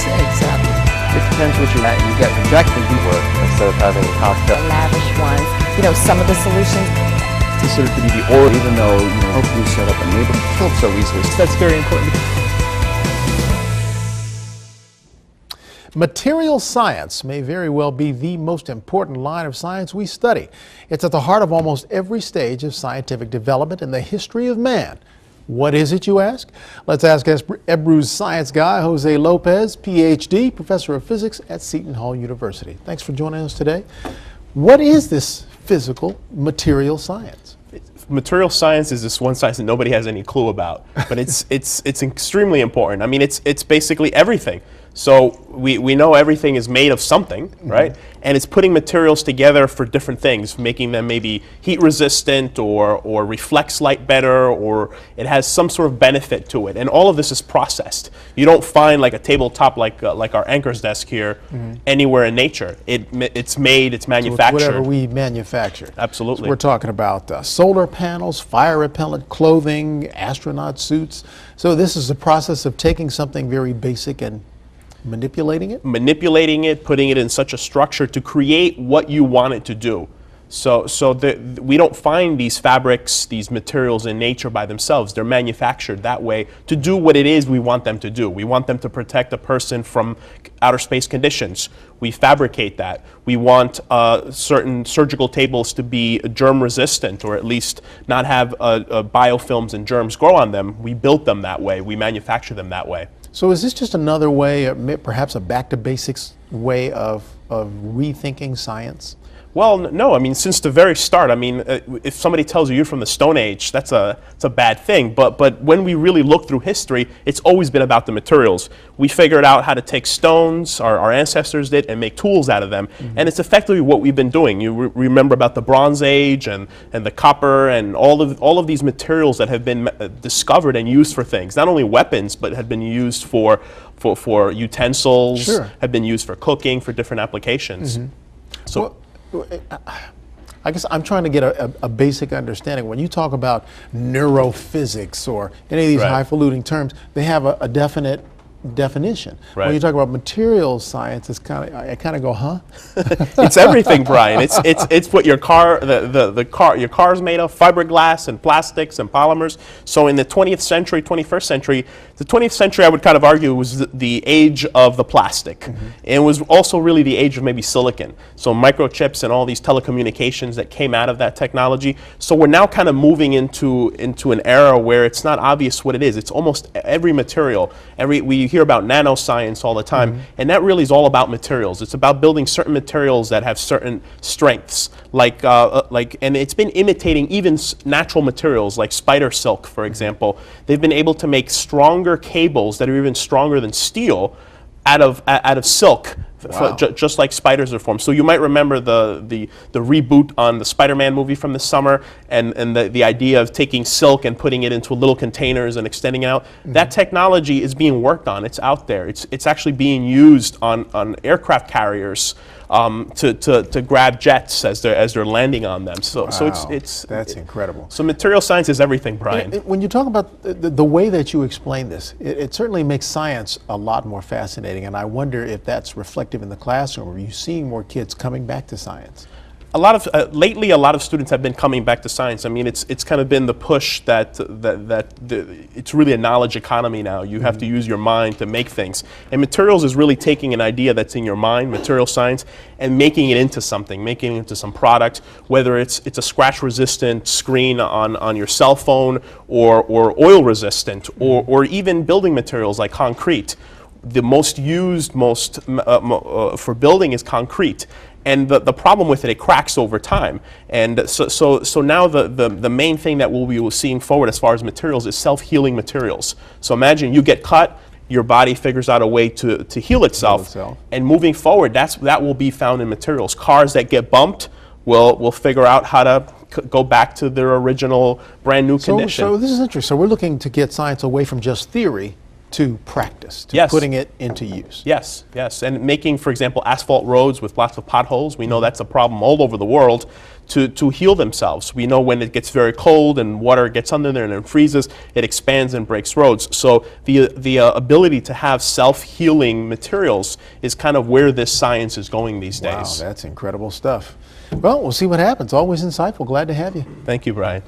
Exactly. It depends what you get rejected work instead of having cocktail. Lavish ones. You know, some of the solutions. Considered to be the oil, even though, you set up a neighborhood killed so easily. That's very important. Material science may very well be the most important line of science we study. It's at the heart of almost every stage of scientific development in the history of man. What is it, you ask? Let's ask Ebru's science guy, Jose Lopez, PhD, professor of physics at Seton Hall University. Thanks for joining us today. What is this physical material science? Material science is this one science that nobody has any clue about, but it's extremely important. I mean, it's basically everything. So we know everything is made of something, right? And it's putting materials together for different things, making them maybe heat resistant or reflects light better, or it has some sort of benefit to it. And all of this is processed. You don't find like a tabletop like our anchor's desk here anywhere in nature. It's made, it's manufactured. So it's whatever we manufacture. Absolutely. So we're talking about solar panels, fire repellent clothing, astronaut suits. So this is a process of taking something very basic and manipulating it? Manipulating it, putting it in such a structure to create what you want it to do. So we don't find these fabrics, these materials in nature by themselves. They're manufactured that way to do what it is we want them to do. We want them to protect a person from outer space conditions. We fabricate that. We want certain surgical tables to be germ resistant, or at least not have biofilms and germs grow on them. We built them that way. We manufacture them that way. So is this just another way, perhaps a back to basics way of rethinking science? Well, no. I mean, since the very start, I mean, if somebody tells you you're from the Stone Age, it's a bad thing. But when we really look through history, it's always been about the materials. We figured out how to take stones, our ancestors did, and make tools out of them. And it's effectively what we've been doing. You remember about the Bronze Age and the copper and all of these materials that have been discovered and used for things, not only weapons, but have been used for utensils, Sure. have been used for cooking, for different applications. So. Well, I guess I'm trying to get a basic understanding. When you talk about neurophysics or any of these Right. highfalutin terms, they have a definite definition. Right. When you talk about materials science, I kind of go, huh? It's everything, Brian. It's what your car's made of, fiberglass and plastics and polymers. So in the 20th century, 21st century, the 20th century I would kind of argue was the age of the plastic. It was also really the age of maybe silicon. So microchips and all these telecommunications that came out of that technology. So we're now kind of moving into an era where it's not obvious what it is. It's almost every material. We hear about nanoscience all the time, and that really is all about materials. It's about building certain materials that have certain strengths, and it's been imitating even natural materials like spider silk, for example. They've been able to make stronger cables that are even stronger than steel out of silk. Wow. Just like spiders are formed. So you might remember the reboot on the Spider-Man movie from this summer, and the idea of taking silk and putting it into little containers and extending it out. That technology is being worked on. It's out there. It's actually being used on aircraft carriers to grab jets as they're landing on them. So That's incredible. So material science is everything, Brian. When you talk about the way that you explain this, it certainly makes science a lot more fascinating, and I wonder if that's reflective in the classroom. Are you seeing more kids coming back to science? Lately, a lot of students have been coming back to science. I mean, it's kind of been the push that it's really a knowledge economy now. You have to use your mind to make things. And materials is really taking an idea that's in your mind, material science, and making it into something, making it into some product, whether it's a scratch-resistant screen on your cell phone, or oil-resistant, or even building materials like concrete. The most used for building is concrete. And the problem with it cracks over time. And so now the main thing that we'll be seeing forward as far as materials is self-healing materials. So imagine you get cut, your body figures out a way to heal itself. And moving forward, that will be found in materials. Cars that get bumped will figure out how to go back to their original brand new condition. So this is interesting. So we're looking to get science away from just theory to practice, to putting it into use. Yes, yes. And making, for example, asphalt roads with lots of potholes. We know that's a problem all over the world. to heal themselves. We know when it gets very cold and water gets under there and it freezes, it expands and breaks roads. So the ability to have self-healing materials is kind of where this science is going these days. Wow, that's incredible stuff. Well, we'll see what happens. Always insightful. Glad to have you. Thank you, Brian.